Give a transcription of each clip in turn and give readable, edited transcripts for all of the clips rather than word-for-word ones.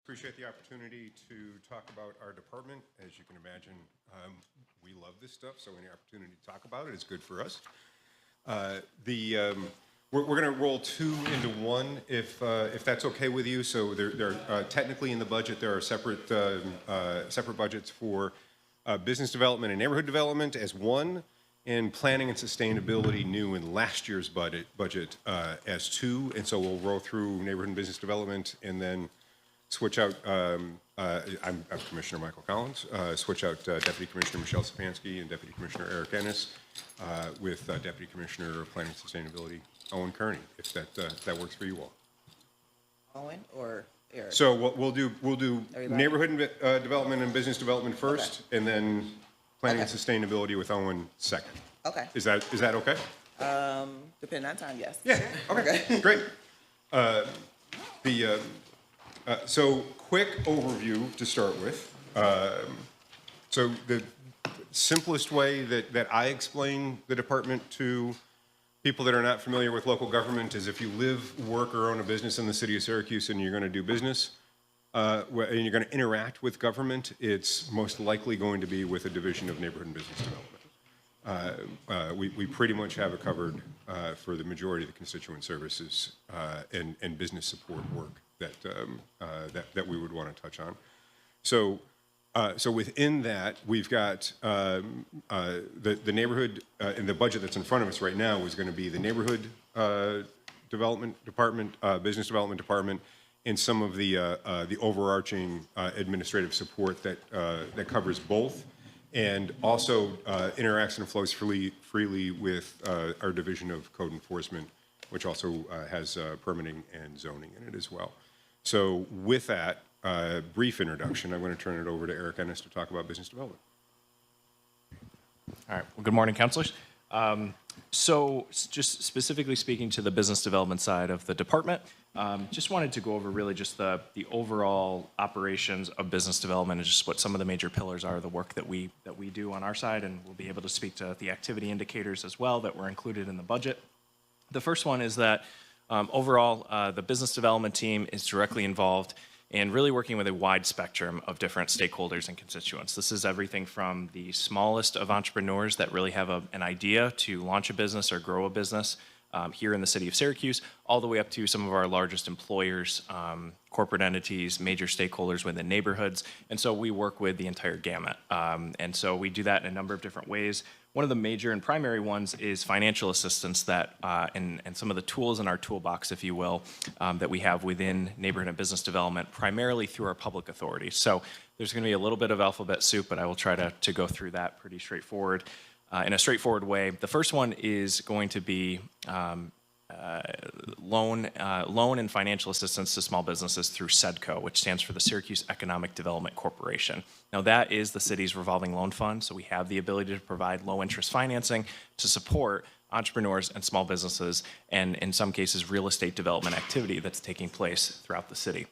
Appreciate the opportunity to talk about our department. As you can imagine, we love this stuff, so any opportunity to talk about it is good for us. We're going to roll two into one, if that's okay with you. So technically in the budget there are separate budgets for business development and neighborhood development as one, and planning and sustainability new in last year's budget as two. And so we'll roll through neighborhood and business development and then switch out, I'm Commissioner Michael Collins, switch out Deputy Commissioner Michelle Stefanski and Deputy Commissioner Eric Ennis with Deputy Commissioner of Planning and Sustainability Owen Kearney, if that works for you all. Owen or Eric? So we'll do Everybody? Neighborhood development and business development first, and then planning and sustainability with Owen second. Okay. Is that okay? Depending on time, yes. Yeah. Okay. Great. So quick overview to start with. So the simplest way that I explain the department to people that are not familiar with local government is if you live, work, or own a business in the city of Syracuse and you're going to do business and you're going to interact with government, it's most likely going to be with a division of neighborhood and business development. We pretty much have it covered for the majority of the constituent services and business support work that we would want to touch on. So within that, we've got the neighborhood, and the budget that's in front of us right now is going to be the neighborhood development department, business development department, and some of the overarching administrative support that covers both, and also interacts and flows freely with our division of code enforcement, which also has permitting and zoning in it as well. So with that brief introduction, I'm going to turn it over to Eric Ennis to talk about business development. All right. Well, good morning, councilors. So just specifically speaking to the business development side of the department, just wanted to go over really just the overall operations of business development and just what some of the major pillars are of the work that we do on our side, and we'll be able to speak to the activity indicators as well that were included in the budget. The first one is that overall, the business development team is directly involved in really working with a wide spectrum of different stakeholders and constituents. This is everything from the smallest of entrepreneurs that really have an idea to launch a business or grow a business here in the city of Syracuse, all the way up to some of our largest employers, corporate entities, major stakeholders within neighborhoods. And so we work with the entire gamut. And so we do that in a number of different ways. One of the major and primary ones is financial assistance that, and some of the tools in our toolbox, if you will, that we have within neighborhood and business development, primarily through our public authorities. So there's going to be a little bit of alphabet soup, but I will try to go through that pretty straightforward, in a straightforward way. The first one is going to be loan and financial assistance to small businesses through SEDCO, which stands for the Syracuse Economic Development Corporation. Now that is the city's revolving loan fund, so we have the ability to provide low interest financing to support entrepreneurs and small businesses, and in some cases real estate development activity that's taking place throughout the city.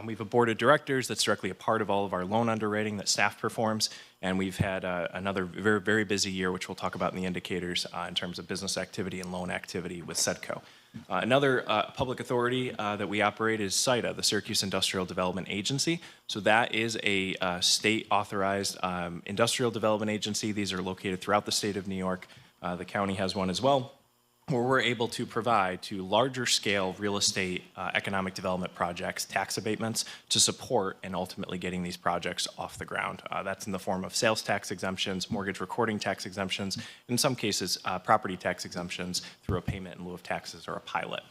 We have a board of directors that's directly a part of all of our loan underwriting that staff performs, and we've had another very, very busy year, which we'll talk about in the indicators in terms of business activity and loan activity with SEDCO. Another public authority that we operate is SIDA, the Syracuse Industrial Development Agency. So that is a state-authorized industrial development agency. These are located throughout the state of New York. The county has one as well, where we're able to provide to larger scale real estate economic development projects, tax abatements to support and ultimately getting these projects off the ground. That's in the form of sales tax exemptions, mortgage recording tax exemptions, in some cases property tax exemptions through a payment in lieu of taxes or a pilot.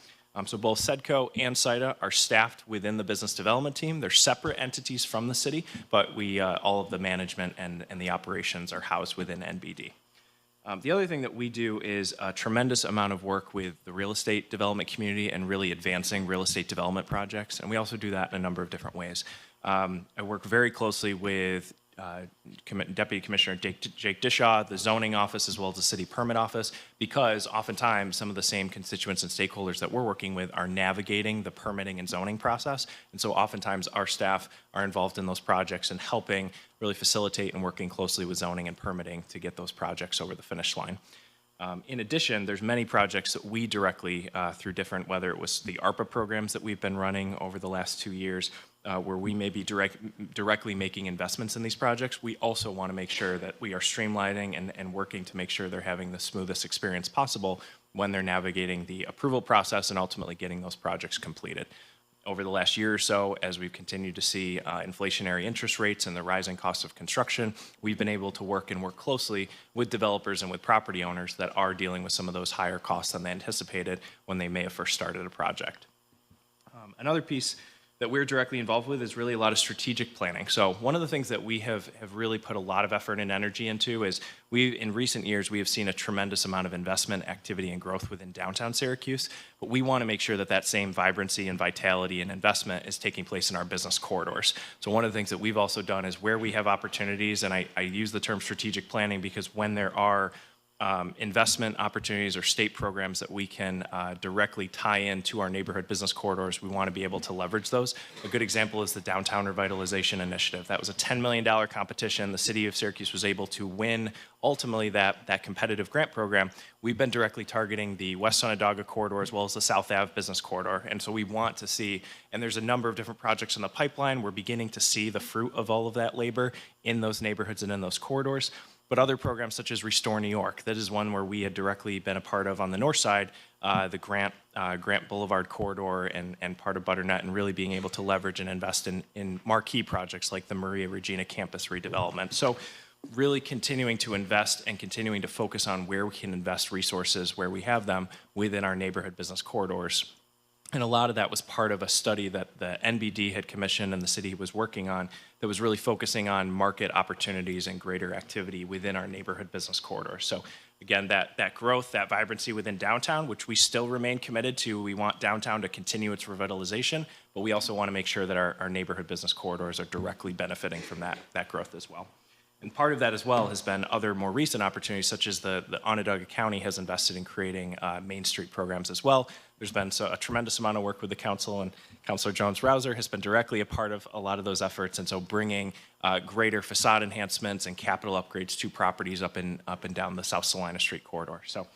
So both SEDCO and SIDA are staffed within the business development team. They're separate entities from the city, but we all of the management and the operations are housed within NBD. The other thing that we do is a tremendous amount of work with the real estate development community and really advancing real estate development projects, and we also do that in a number of different ways. I work very closely with Deputy Commissioner Jake Dishaw, the zoning office, as well as the city permit office, because oftentimes some of the same constituents and stakeholders that we're working with are navigating the permitting and zoning process. And so oftentimes our staff are involved in those projects and helping really facilitate and working closely with zoning and permitting to get those projects over the finish line. In addition, there's many projects that we directly, through different, whether it was the ARPA programs that we've been running over the last 2 years, where we may be directly making investments in these projects, we also want to make sure that we are streamlining and working to make sure they're having the smoothest experience possible when they're navigating the approval process and ultimately getting those projects completed. Over the last year or so, as we've continued to see inflationary interest rates and the rising cost of construction, we've been able to work closely with developers and with property owners that are dealing with some of those higher costs than they anticipated when they may have first started a project. Another piece that we're directly involved with is really a lot of strategic planning. So one of the things that we have really put a lot of effort and energy into is in recent years, we have seen a tremendous amount of investment, activity, and growth within downtown Syracuse, but we want to make sure that that same vibrancy and vitality and investment is taking place in our business corridors. So one of the things that we've also done is where we have opportunities, and I use the term strategic planning because when there are investment opportunities or state programs that we can directly tie into our neighborhood business corridors, we want to be able to leverage those. A good example is the Downtown Revitalization Initiative. That was a $10 million competition. The city of Syracuse was able to win ultimately that competitive grant program. We've been directly targeting the West Onondaga corridor as well as the South Ave business corridor. And so we want to see, and there's a number of different projects in the pipeline. We're beginning to see the fruit of all of that labor in those neighborhoods and in those corridors. But other programs such as Restore New York, that is one where we had directly been a part of on the north side, the Grant Boulevard corridor and part of Butternut, and really being able to leverage and invest in marquee projects like the Maria Regina campus redevelopment. So really continuing to invest and continuing to focus on where we can invest resources, where we have them within our neighborhood business corridors. And a lot of that was part of a study that the NBD had commissioned and the city was working on that was really focusing on market opportunities and greater activity within our neighborhood business corridor. So again, that growth, that vibrancy within downtown, which we still remain committed to. We want downtown to continue its revitalization, but we also want to make sure that our neighborhood business corridors are directly benefiting from that growth as well. And part of that as well has been other more recent opportunities, such as the Onondaga County has invested in creating Main Street programs as well. There's been a tremendous amount of work with the council, and Councilor Jones-Rouser has been directly a part of a lot of those efforts. And so bringing greater facade enhancements and capital upgrades to properties up and down the South Salina Street corridor. So,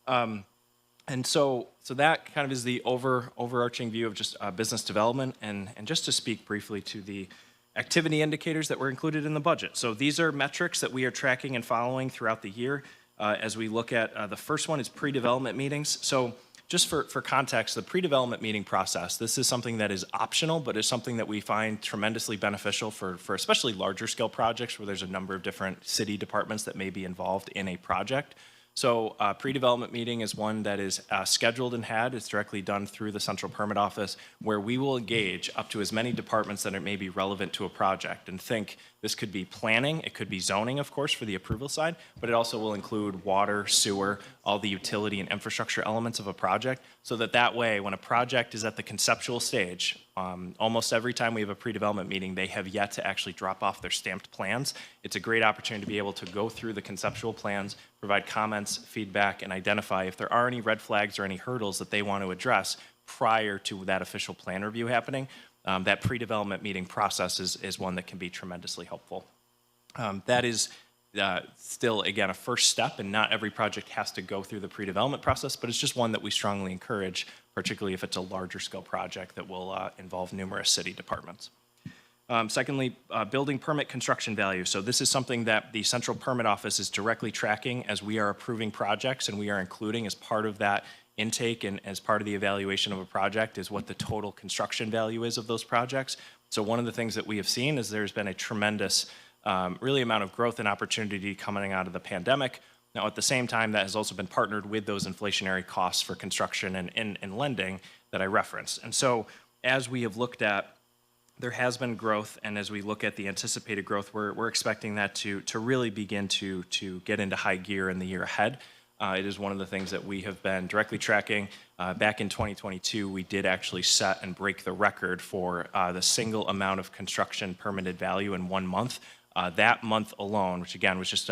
so that kind of is the overarching view of just business development. And just to speak briefly to the activity indicators that were included in the budget. So these are metrics that we are tracking and following throughout the year as we look at the first one is pre-development meetings. So just for context, the pre-development meeting process, this is something that is optional, but is something that we find tremendously beneficial for especially larger scale projects where there's a number of different city departments that may be involved in a project. So pre-development meeting is one that is scheduled and it's directly done through the central permit office, where we will engage up to as many departments that it may be relevant to a project. And think this could be planning, it could be zoning, of course, for the approval side, but it also will include water, sewer, all the utility and infrastructure elements of a project, so that way, when a project is at the conceptual stage, almost every time we have a pre-development meeting, they have yet to actually drop off their stamped plans. It's a great opportunity to be able to go through the conceptual plans, provide comments, feedback, and identify if there are any red flags or any hurdles that they want to address prior to that official plan review happening. That pre-development meeting process is one that can be tremendously helpful. That is still, again, a first step, and not every project has to go through the pre-development process, but it's just one that we strongly encourage, particularly if it's a larger scale project that will involve numerous city departments. Secondly, building permit construction value. So this is something that the Central Permit Office is directly tracking as we are approving projects, and we are including as part of that intake and as part of the evaluation of a project is what the total construction value is of those projects. So one of the things that we have seen is there's been a tremendous really amount of growth and opportunity coming out of the pandemic. Now, at the same time, that has also been partnered with those inflationary costs for construction and lending that I referenced. And so as we have looked at, there has been growth, and as we look at the anticipated growth, we're expecting that to really begin to get into high gear in the year ahead. It is one of the things that we have been directly tracking. Back in 2022, we did actually set and break the record for the single amount of construction permitted value in 1 month. That month alone, which again was just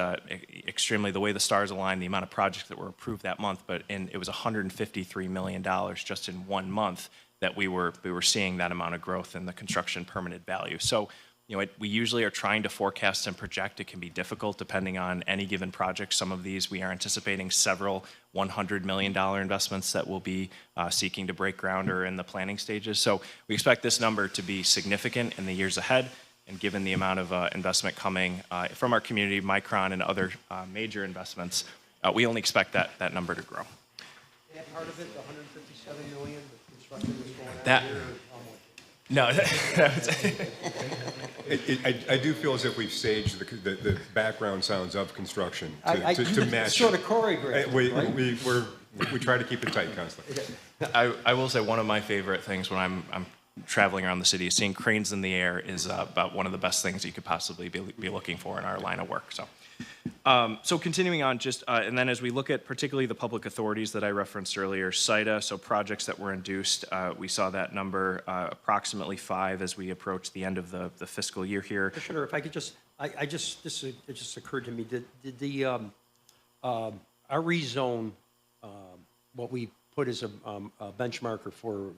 extremely the way the stars aligned, the amount of projects that were approved that month, it was $153 million just in 1 month that we were seeing that amount of growth in the construction permitted value. So we usually are trying to forecast and project. It can be difficult depending on any given project. Some of these, we are anticipating several $100 million investments that will be seeking to break ground or in the planning stages. So we expect this number to be significant in the years ahead. And given the amount of investment coming from our community, Micron and other major investments, we only expect that number to grow. That part of it, the 157 million, the construction is going on That- here, how much? No, I do feel as if we've staged the background sounds of construction I to match. sort of choreographed, right? We try to keep it tight, Counselor. I will say one of my favorite things when I'm traveling around the city, seeing cranes in the air is about one of the best things you could possibly be looking for in our line of work. So continuing on, and then as we look at particularly the public authorities that I referenced earlier, CIDA, so projects that were induced, we saw that number approximately 5 as we approach the end of the fiscal year here. Commissioner, if I could just, it just occurred to me, did the, our rezone, what we put as a benchmarker for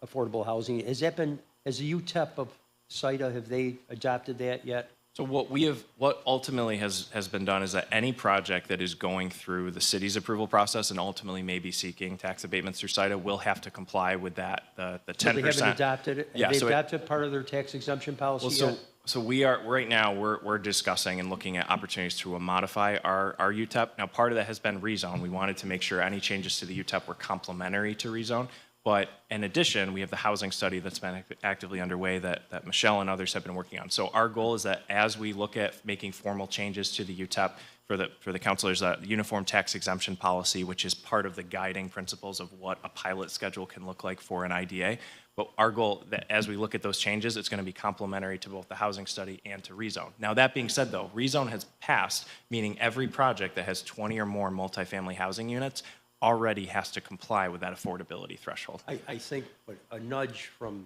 affordable housing, has the UTEP of CIDA, have they adopted that yet? So what ultimately has been done is that any project that is going through the city's approval process and ultimately may be seeking tax abatements through CIDA will have to comply with the 10%. They haven't adopted it? Yeah, Have they so adopted part of their tax exemption policy yet? So we are, right now, we're discussing and looking at opportunities to modify our UTEP. Now, part of that has been rezone. We wanted to make sure any changes to the UTEP were complementary to rezone. But in addition, we have the housing study that's been actively underway that Michelle and others have been working on. So our goal is that as we look at making formal changes to the UTEP for the councilors, the uniform tax exemption policy, which is part of the guiding principles of what a pilot schedule can look like for an IDA. But our goal that as we look at those changes, it's going to be complementary to both the housing study and to rezone. Now, that being said, though, rezone has passed, meaning every project that has 20 or more multifamily housing units already has to comply with that affordability threshold. I think, but a nudge from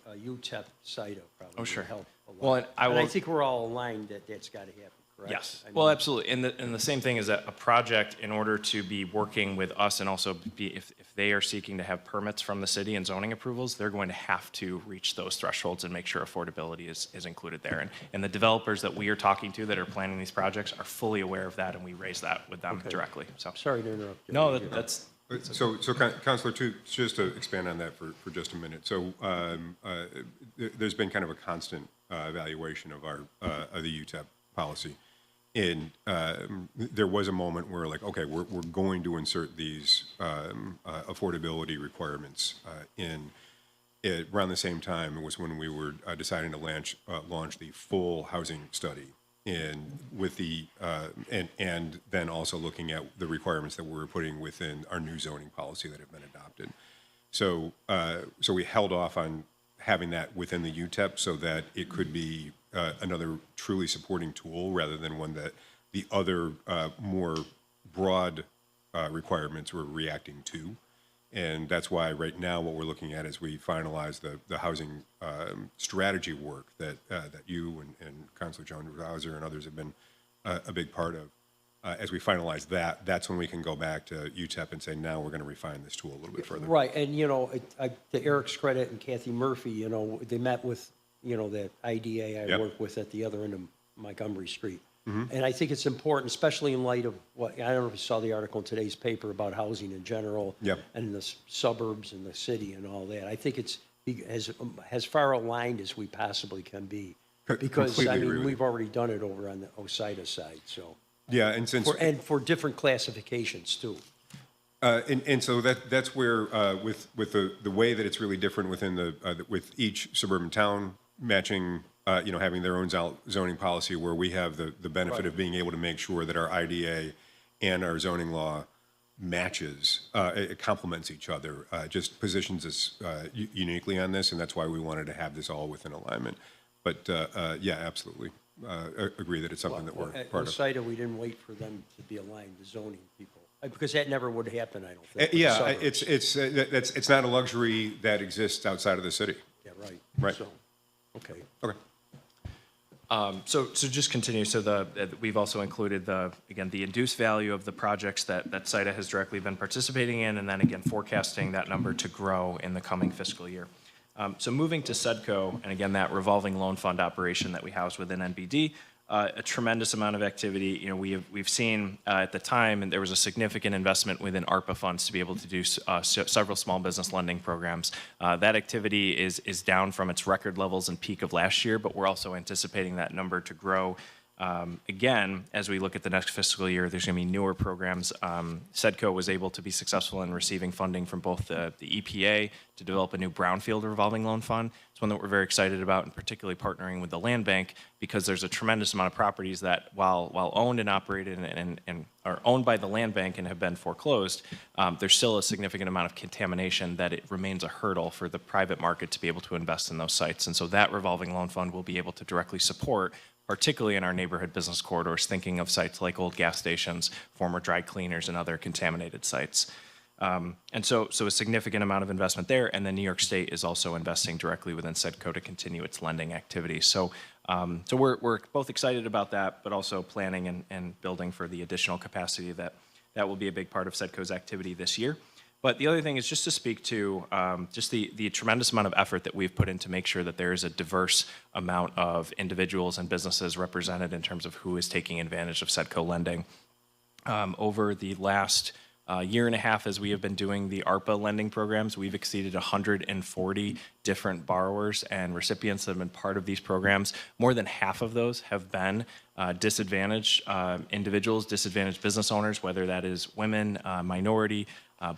UTEP CIDA probably sure. would help a lot. Well, and I And I will- think we're all aligned that that's got to happen, correct? Yes, I well, mean, absolutely. And the same thing is that a project, in order to be working with us and also if they are seeking to have permits from the city and zoning approvals, they're going to have to reach those thresholds and make sure affordability is included there. And the developers that we are talking to that are planning these projects are fully aware of that, and we raise that with them directly, so. Sorry to interrupt you. No, that's, So Counselor, just to expand on that for just a minute. So there's been kind of a constant evaluation of of the UTEP policy. And there was a moment where, like, okay, we're going to insert these affordability requirements in. Around the same time, it was when we were deciding to launch the full housing study, and with the and then also looking at the requirements that we're putting within our new zoning policy that have been adopted. So so we held off on having that within the UTEP so that it could be another truly supporting tool rather than one that the other more broad requirements were reacting to. And that's why right now what we're looking at is we finalize the housing strategy work that you and Councilor Jones Hauser and others have been a big part of. As we finalize that, that's when we can go back to UTEP and say, now we're going to refine this tool a little bit further. Right, and, to Eric's credit and Kathy Murphy, they met with, that IDA I Yep. work with at the other end of Montgomery Street. Mm-hmm. And I think it's important, especially in light of what, I don't know if you saw the article in today's paper about housing in general. Yep. And the suburbs and the city and all that. I think it's as far aligned as we possibly can be. Because, Completely I agree mean, with we've already done it over on the OSIDA side, so. Yeah, and since For different classifications, too. and so that's where with the way that it's really different within with each suburban town matching having their own zoning policy, where we have the benefit Right. of being able to make sure that our IDA and our zoning law matches, it complements each other, just positions us uniquely on this, and that's why we wanted to have this all within alignment. But yeah, absolutely, agree that it's something that we're At part of. OSIDA, we didn't wait for them to be aligned, the zoning people, because that never would happen, I don't think. with the Yeah, suburbs. it's not a luxury that exists outside of the city. Yeah, right. Right. So, okay. Okay. So just continue. So we've also included the induced value of the projects that CIDA has directly been participating in, and then again, forecasting that number to grow in the coming fiscal year. So moving to SEDCO, and again, that revolving loan fund operation that we house within NBD, a tremendous amount of activity. You know, we've seen at the time, and there was a significant investment within ARPA funds to be able to do several small business lending programs. That activity is down from its record levels and peak of last year, but we're also anticipating that number to grow. Again, as we look at the next fiscal year, there's going to be newer programs. SEDCO was able to be successful in receiving funding from both the EPA to develop a new brownfield revolving loan fund. It's one that we're very excited about, and particularly partnering with the land bank, because there's a tremendous amount of properties that, while owned and operated and are owned by the land bank and have been foreclosed, there's still a significant amount of contamination that it remains a hurdle for the private market to be able to invest in those sites. And so that revolving loan fund will be able to directly support, particularly in our neighborhood business corridors, thinking of sites like old gas stations, former dry cleaners, and other contaminated sites. And so a significant amount of investment there, and then New York State is also investing directly within SEDCO to continue its lending activities. So we're both excited about that, but also planning and building for the additional capacity that will be a big part of SEDCO's activity this year. But the other thing is just to speak to just the tremendous amount of effort that we've put in to make sure that there is a diverse amount of individuals and businesses represented in terms of who is taking advantage of SEDCO lending. Over the last year and a half, as we have been doing the ARPA lending programs, we've exceeded 140 different borrowers and recipients that have been part of these programs. More than half of those have been disadvantaged individuals, disadvantaged business owners, whether that is women, minority,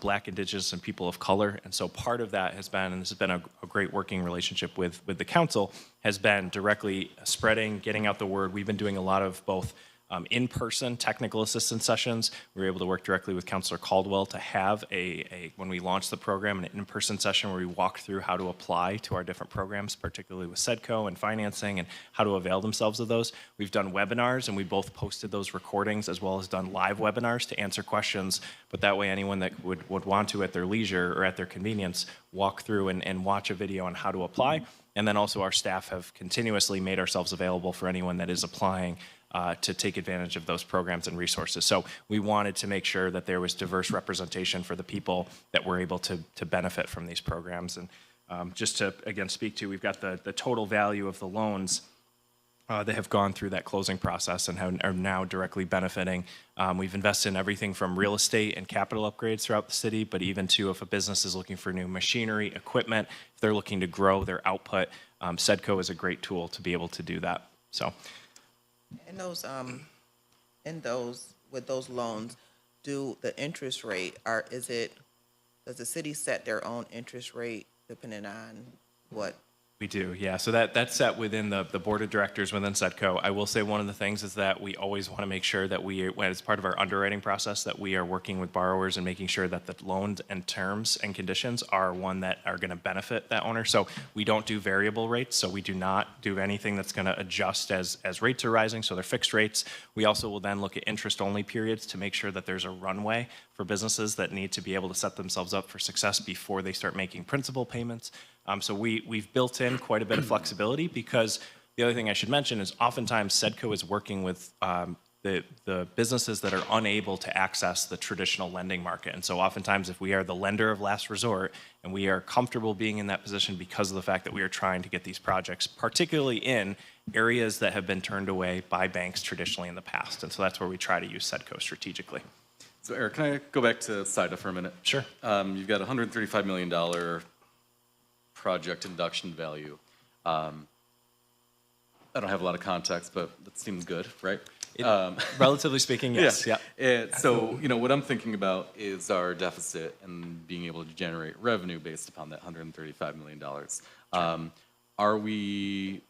Black, Indigenous, and people of color. And so part of that has been, and this has been a great working relationship with the council, has been directly spreading, getting out the word. We've been doing a lot of both in-person technical assistance sessions. We were able to work directly with Councilor Caldwell to have when we launched the program, an in-person session where we walked through how to apply to our different programs, particularly with SEDCO and financing, and how to avail themselves of those. We've done webinars, and we both posted those recordings as well as done live webinars to answer questions. But that way, anyone that would want to, at their leisure or at their convenience, walk through and watch a video on how to apply. And then also our staff have continuously made ourselves available for anyone that is applying to take advantage of those programs and resources. So we wanted to make sure that there was diverse representation for the people that were able to benefit from these programs. And just to, again, speak to, we've got the total value of the loans that have gone through that closing process and are now directly benefiting. We've invested in everything from real estate and capital upgrades throughout the city, but even to if a business is looking for new machinery, equipment, if they're looking to grow their output, SEDCO is a great tool to be able to do that. So. With those loans, do the interest rate, does the city set their own interest rate depending on what? We do, yeah. So that's set within the board of directors within SEDCO. I will say one of the things is that we always want to make sure that as part of our underwriting process, that we are working with borrowers and making sure that the loans and terms and conditions are one that are going to benefit that owner. So we don't do variable rates, so we do not do anything that's going to adjust as rates are rising, so they're fixed rates. We also will then look at interest-only periods to make sure that there's a runway for businesses that need to be able to set themselves up for success before they start making principal payments. So we've built in quite a bit of flexibility, because the other thing I should mention is oftentimes SEDCO is working with the businesses that are unable to access the traditional lending market. And so oftentimes if we are the lender of last resort and we are comfortable being in that position because of the fact that we are trying to get these projects, particularly in areas that have been turned away by banks traditionally in the past. And so that's where we try to use SEDCO strategically. So Eric, can I go back to SIDA for a minute? Sure. You've got a $135 million project induction value. I don't have a lot of context, but that seems good, right? Relatively speaking, yes. Yeah. So, what I'm thinking about is our deficit and being able to generate revenue based upon that $135 million. Sure. Are we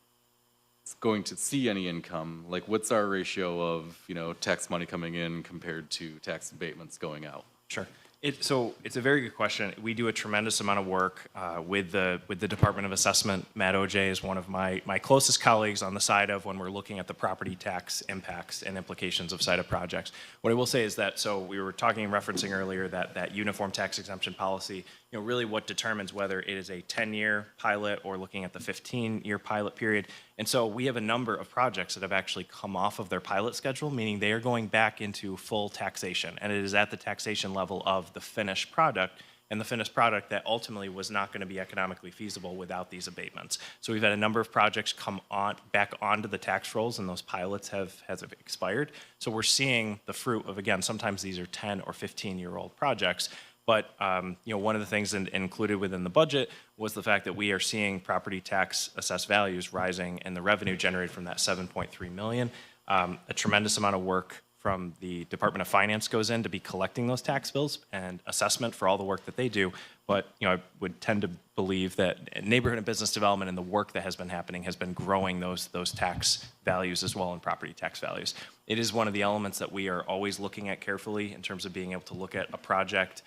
going to see any income? Like, what's our ratio of, tax money coming in compared to tax abatements going out? Sure. So it's a very good question. We do a tremendous amount of work with the Department of Assessment. Matt Oj is one of my closest colleagues on the side of when we're looking at the property tax impacts and implications of SIDA projects. What I will say is that, so we were referencing earlier that uniform tax exemption policy, really what determines whether it is a 10-year pilot or looking at the 15-year pilot period. And so we have a number of projects that have actually come off of their pilot schedule, meaning they are going back into full taxation. And it is at the taxation level of the finished product, and the finished product that ultimately was not going to be economically feasible without these abatements. So we've had a number of projects come on back onto the tax rolls, and those pilots have expired. So we're seeing the fruit of, again, sometimes these are 10 or 15-year-old projects. But one of the things included within the budget was the fact that we are seeing property tax assessed values rising, and the revenue generated from that $7.3 million. A tremendous amount of work from the Department of Finance goes in to be collecting those tax bills and assessment for all the work that they do. But I would tend to believe that neighborhood and business development and the work that has been happening has been growing those tax values as well, and property tax values. It is one of the elements that we are always looking at carefully in terms of being able to look at a project,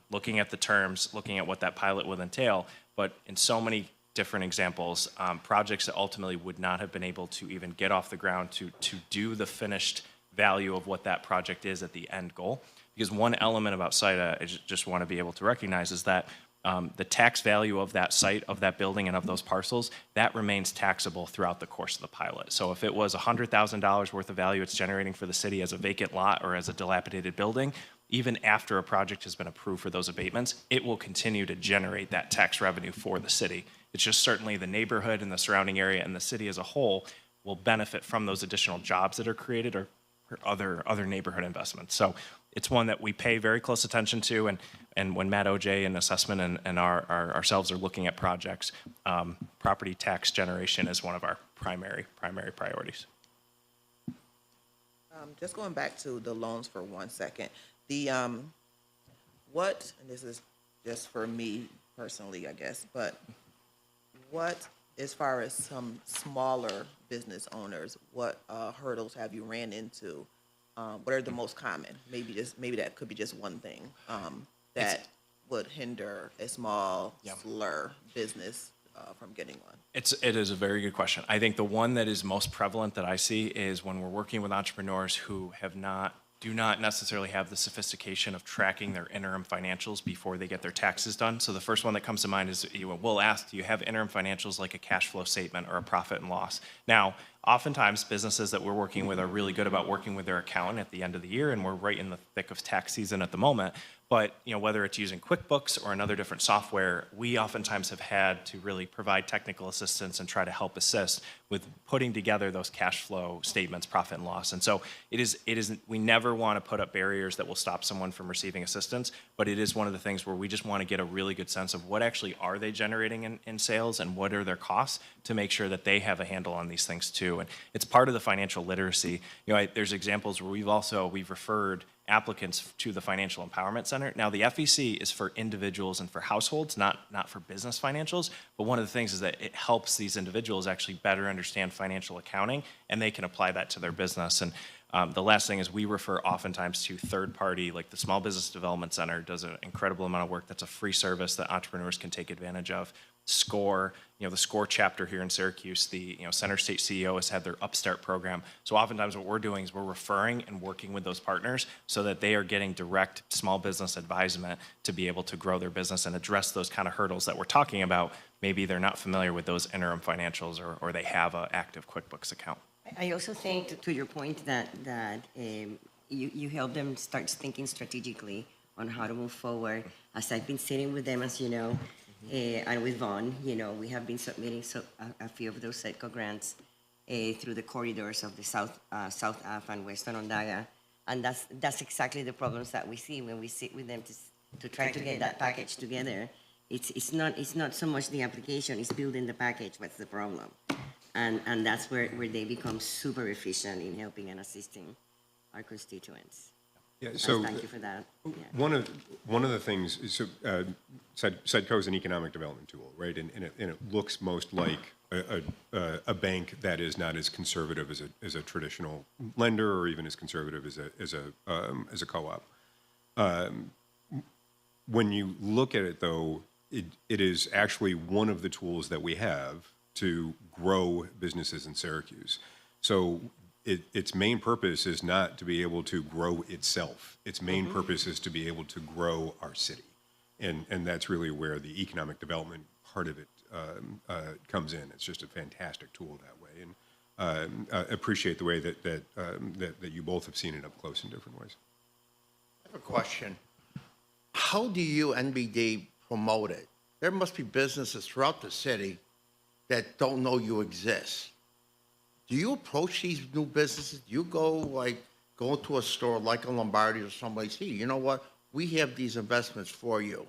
looking at the terms, looking at what that pilot will entail. But in so many different examples, projects that ultimately would not have been able to even get off the ground to do the finished value of what that project is at the end goal. Because one element about site, I just want to be able to recognize, is that the tax value of that site, of that building, and of those parcels, that remains taxable throughout the course of the pilot. So if it was $100,000 worth of value it's generating for the city as a vacant lot or as a dilapidated building, even after a project has been approved for those abatements, it will continue to generate that tax revenue for the city. It's just certainly the neighborhood and the surrounding area and the city as a whole will benefit from those additional jobs that are created or other neighborhood investments. So it's one that we pay very close attention to, and when Matt OJ and assessment and ourselves are looking at projects, property tax generation is one of our primary priorities. Just going back to the loans for 1 second, and this is just for me personally, I guess, but what, as far as some smaller business owners, what hurdles have you ran into? What are the most common? Maybe that could be just one thing that would hinder a small slur business from getting one. It is a very good question. I think the one that is most prevalent that I see is when we're working with entrepreneurs who do not necessarily have the sophistication of tracking their interim financials before they get their taxes done. So the first one that comes to mind is we'll ask, do you have interim financials like a cash flow statement or a profit and loss? Now, oftentimes businesses that we're working with are really good about working with their accountant at the end of the year, and we're right in the thick of tax season at the moment. But whether it's using QuickBooks or another different software, we oftentimes have had to really provide technical assistance and try to help assist with putting together those cash flow statements, profit and loss. And so we never want to put up barriers that will stop someone from receiving assistance, but it is one of the things where we just want to get a really good sense of what actually are they generating in sales and what are their costs to make sure that they have a handle on these things too. And it's part of the financial literacy. There's examples where we've referred applicants to the Financial Empowerment Center. Now, the FEC is for individuals and for households, not for business financials. But one of the things is that it helps these individuals actually better understand financial accounting, and they can apply that to their business. And the last thing is we refer oftentimes to third party, like the Small Business Development Center does an incredible amount of work. That's a free service that entrepreneurs can take advantage of. SCORE, the SCORE chapter here in Syracuse, the Center State CEO has had their Upstart program. So oftentimes what we're doing is we're referring and working with those partners so that they are getting direct small business advisement to be able to grow their business and address those kind of hurdles that we're talking about. Maybe they're not familiar with those interim financials or they have an active QuickBooks account. I also think, to your point, that you help them start thinking strategically on how to move forward. As I've been sitting with them, as you know, and with Vaughn, we have been submitting a few of those SEDCO grants through the corridors of the South Ave and Western Ondaga, and that's exactly the problems that we see when we sit with them to try to get that package together. It's not so much the application; it's building the package. What's the problem? And that's where they become super efficient in helping and assisting our constituents. Yeah, so thank you for that. Yeah. One of the things is, SEDCO is an economic development tool, right? And it looks most like a bank that is not as conservative as a traditional lender, or even as conservative as a co-op. When you look at it, though, it is actually one of the tools that we have to grow businesses in Syracuse. So its main purpose is not to be able to grow itself. Its main purpose is to be able to grow our city. And that's really where the economic development part of it comes in. It's just a fantastic tool that way. And I appreciate the way that you both have seen it up close in different ways. I have a question. how do you, NBD, promote it? There must be businesses throughout the city that don't know you exist. Do you approach these new businesses? Do you go into a store like a Lombardi or someplace, hey, you know what? We have these investments for you.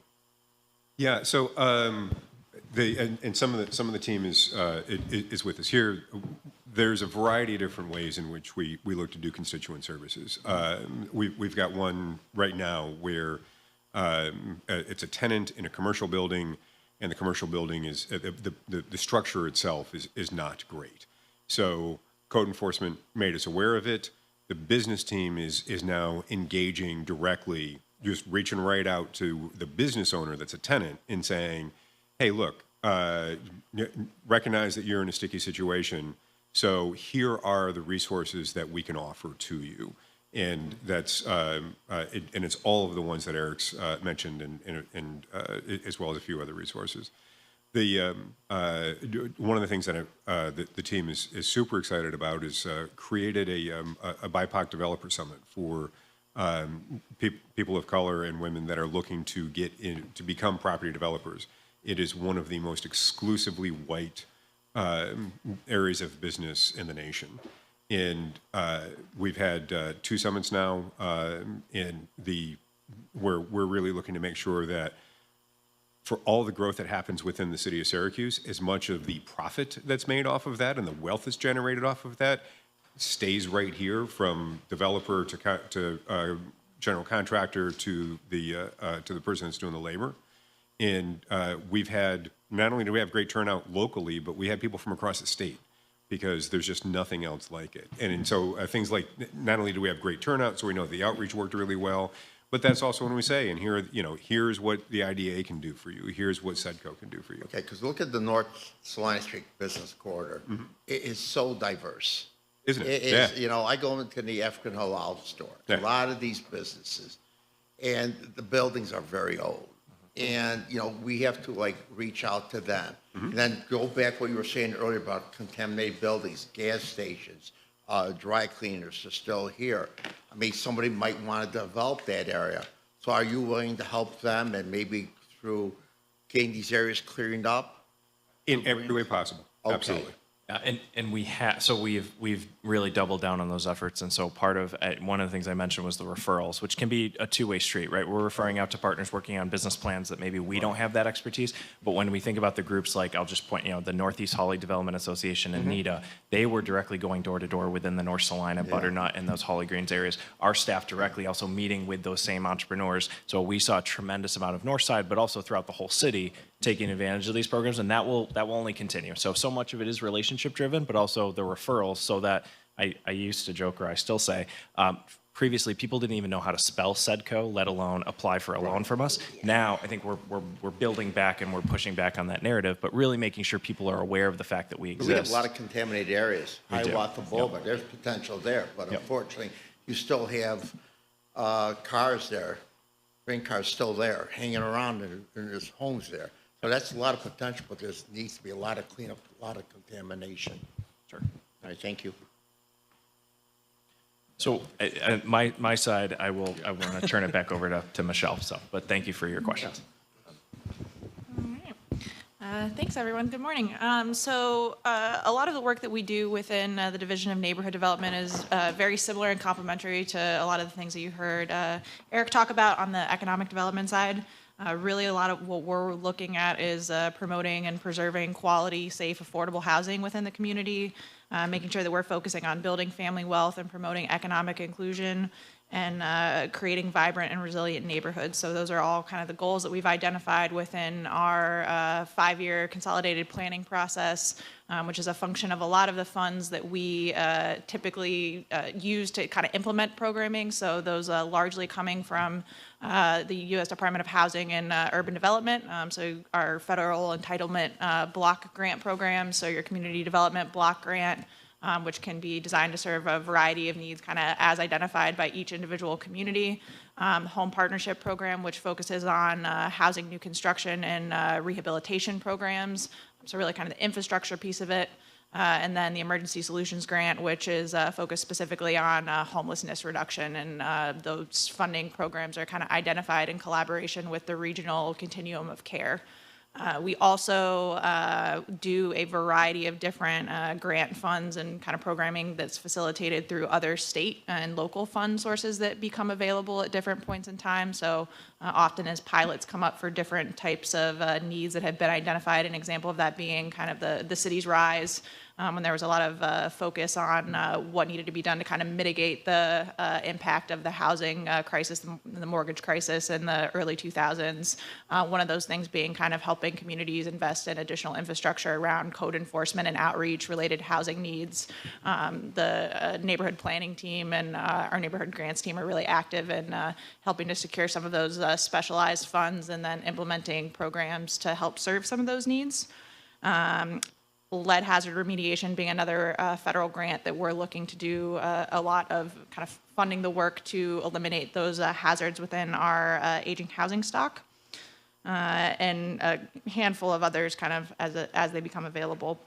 Yeah, so and some of the team is with us here. There's a variety of different ways in which we look to do constituent services. We've got one right now where it's a tenant in a commercial building, and the commercial building is the structure itself is not great. So code enforcement made us aware of it. The business team is now engaging directly, just reaching right out to the business owner that's a tenant and saying, hey, look, recognize that you're in a sticky situation. So here are the resources that we can offer to you. And that's and it's all of the ones that Eric's mentioned, and as well as a few other resources. The one of the things that the team is super excited about is created a BIPOC developer summit for people of color and women that are looking to get in to become property developers. It is one of the most exclusively white areas of business in the nation. And we've had 2 summits now, and we're really looking to make sure that for all the growth that happens within the city of Syracuse, as much of the profit that's made off of that and the wealth that's generated off of that stays right here, from developer to general contractor to the person that's doing the labor. And we've had, not only do we have great turnout locally, but we have people from across the state, because there's just nothing else like it. And so things like, not only do we have great turnout, so we know the outreach worked really well, but that's also when we say, and here, here's what the IDA can do for you. Here's what SEDCO can do for you. Okay, because look at the North Salina Street Business Corridor. Mm-hmm. It is so diverse. Isn't it? It is, Yeah. I go into the African halal store. Yeah. A lot of these businesses, and the buildings are very old. And, we have to reach out to them. Mm-hmm. And then go back what you were saying earlier about contaminated buildings, gas stations, dry cleaners are still here. I mean, somebody might want to develop that area. So are you willing to help them, and maybe through getting these areas cleared up? In every way possible. Okay. Absolutely. And we've really doubled down on those efforts. And so part of one of the things I mentioned was the referrals, which can be a two-way street, right? We're referring out to partners working on business plans that maybe we don't have that expertise. But when we think about the groups, like I'll just point, the Northeast Holly Development Association and NEDA, they were directly going door to door within the North Salina, Butternut, and those Holly Greens areas. Our staff directly also meeting with those same entrepreneurs. So we saw a tremendous amount of North Side, but also throughout the whole city, taking advantage of these programs, and that will only continue. So much of it is relationship driven, but also the referrals. So that I used to joke, or I still say, previously people didn't even know how to spell SEDCO, let alone apply for a loan from us. Now I think we're building back and we're pushing back on that narrative, but really making sure people are aware of the fact that we exist. We have a lot of contaminated areas. We do. Hiawatha Boulevard, there's potential there, but Yep. unfortunately, you still have cars there, green cars still there, hanging around, and there's homes there. So that's a lot of potential, but there needs to be a lot of cleanup, a lot of contamination. Sure. All right, thank you. So my side, I want to turn it back over to Michelle. So, but thank you for your questions. Thanks, everyone. Good morning. So a lot of the work that we do within the Division of Neighborhood Development is very similar and complementary to a lot of the things that you heard Eric talk about on the economic development side. Really, a lot of what we're looking at is promoting and preserving quality, safe, affordable housing within the community, making sure that we're focusing on building family wealth and promoting economic inclusion, and creating vibrant and resilient neighborhoods. So those are all kind of the goals that we've identified within our 5-year consolidated planning process, which is a function of a lot of the funds that we typically use to kind of implement programming. So those largely coming from the U.S. Department of Housing and Urban Development. So our federal entitlement block grant program, so your community development block grant, which can be designed to serve a variety of needs kind of as identified by each individual community. Home Partnership Program, which focuses on housing new construction and rehabilitation programs. So really kind of the infrastructure piece of it. And then the Emergency Solutions Grant, which is focused specifically on homelessness reduction. And those funding programs are kind of identified in collaboration with the regional continuum of care. We also do a variety of different grant funds and kind of programming that's facilitated through other state and local fund sources that become available at different points in time. So often as pilots come up for different types of needs that have been identified, an example of that being kind of the city's rise, when there was a lot of focus on what needed to be done to kind of mitigate the impact of the housing crisis, the mortgage crisis in the early 2000s. One of those things being kind of helping communities invest in additional infrastructure around code enforcement and outreach related housing needs. The neighborhood planning team and our neighborhood grants team are really active in helping to secure some of those specialized funds and then implementing programs to help serve some of those needs. Lead hazard remediation being another federal grant that we're looking to do a lot of kind of funding the work to eliminate those hazards within our aging housing stock, and a handful of others kind of as they become available.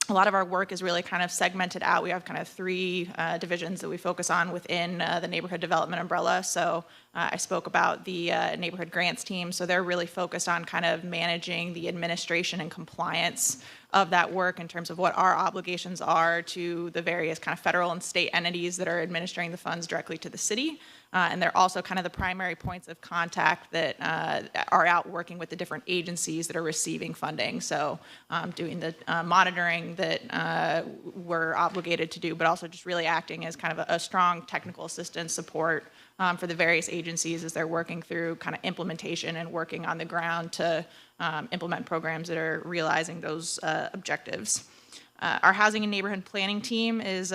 A lot of our work is really kind of segmented out. We have kind of three divisions that we focus on within the neighborhood development umbrella. So I spoke about the neighborhood grants team. So they're really focused on kind of managing the administration and compliance of that work in terms of what our obligations are to the various kind of federal and state entities that are administering the funds directly to the city. And they're also kind of the primary points of contact that are out working with the different agencies that are receiving funding. So doing the monitoring that we're obligated to do, but also just really acting as kind of a strong technical assistance support for the various agencies as they're working through kind of implementation and working on the ground to implement programs that are realizing those objectives. Our housing and neighborhood planning team is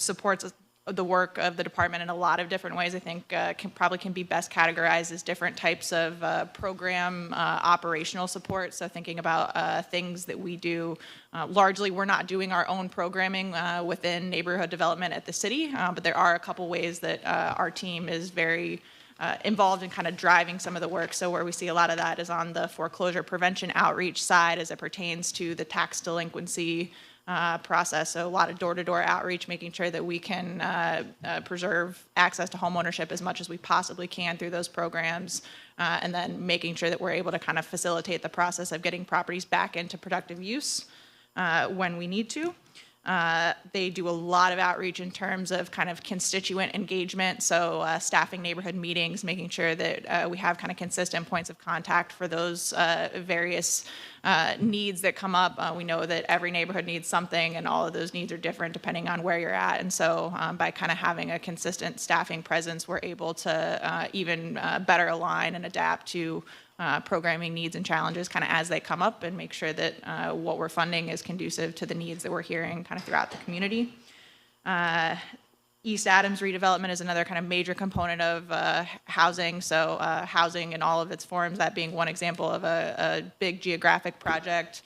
supports the work of the department in a lot of different ways. I think can be best categorized as different types of program operational support. So thinking about things that we do, largely we're not doing our own programming within neighborhood development at the city, but there are a couple ways that our team is very involved in kind of driving some of the work. So where we see a lot of that is on the foreclosure prevention outreach side as it pertains to the tax delinquency process. So a lot of door-to-door outreach, making sure that we can preserve access to homeownership as much as we possibly can through those programs, and then making sure that we're able to kind of facilitate the process of getting properties back into productive use when we need to. They do a lot of outreach in terms of kind of constituent engagement, so staffing neighborhood meetings, making sure that we have kind of consistent points of contact for those various needs that come up. We know that every neighborhood needs something, and all of those needs are different depending on where you're at. And so by kind of having a consistent staffing presence, we're able to even better align and adapt to programming needs and challenges kind of as they come up, and make sure that what we're funding is conducive to the needs that we're hearing kind of throughout the community. East Adams redevelopment is another kind of major component of housing. So housing in all of its forms, that being one example of a big geographic project.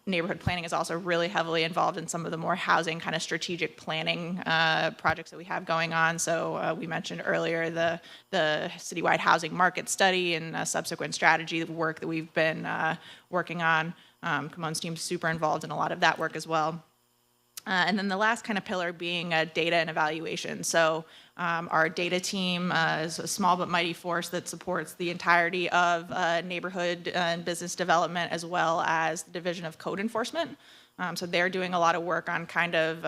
Neighborhood planning is also really heavily involved in some of the more housing kind of strategic planning projects that we have going on. So we mentioned earlier the citywide housing market study and subsequent strategy work that we've been working on. Camon's team's super involved in a lot of that work as well. And then the last kind of pillar being data and evaluation. So our data team is a small but mighty force that supports the entirety of neighborhood and business development, as well as the Division of Code Enforcement. So they're doing a lot of work on kind of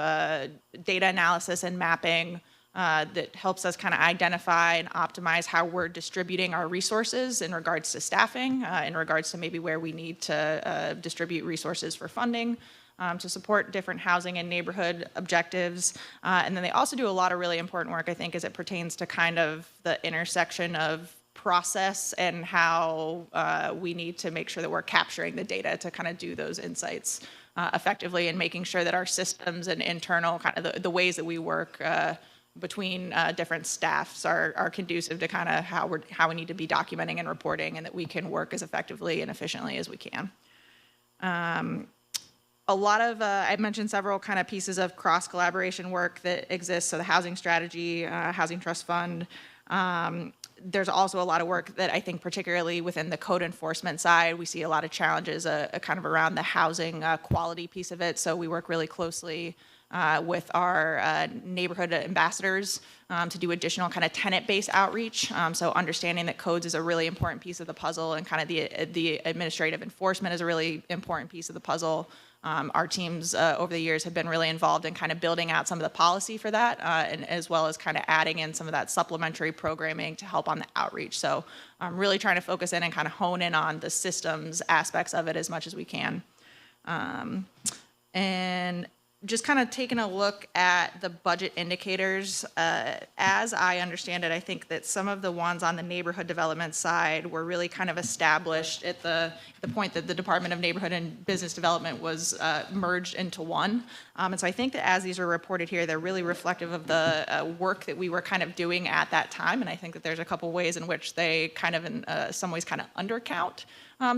data analysis and mapping that helps us kind of identify and optimize how we're distributing our resources in regards to staffing, in regards to maybe where we need to distribute resources for funding. To support different housing and neighborhood objectives. And then they also do a lot of really important work, I think, as it pertains to kind of the intersection of process and how we need to make sure that we're capturing the data to kind of do those insights effectively, and making sure that our systems and internal kind of the ways that we work between different staffs are conducive to kind of how we need to be documenting and reporting, and that we can work as effectively and efficiently as we can. A lot of, I mentioned several kind of pieces of cross-collaboration work that exists. So the housing strategy, housing trust fund, there's also a lot of work that I think, particularly within the code enforcement side, we see a lot of challenges kind of around the housing quality piece of it. So we work really closely with our neighborhood ambassadors to do additional kind of tenant-based outreach. So understanding that codes is a really important piece of the puzzle, and kind of the administrative enforcement is a really important piece of the puzzle. Our teams over the years have been really involved in kind of building out some of the policy for that, and as well as kind of adding in some of that supplementary programming to help on the outreach. So I'm really trying to focus in and kind of hone in on the systems aspects of it as much as we can. And just kind of taking a look at the budget indicators, as I understand it, I think that some of the ones on the neighborhood development side were really kind of established at the point that the Department of Neighborhood and Business Development was merged into one. And so I think that as these are reported here, they're really reflective of the work that we were kind of doing at that time. And I think that there's a couple ways in which they kind of, in some ways, kind of undercount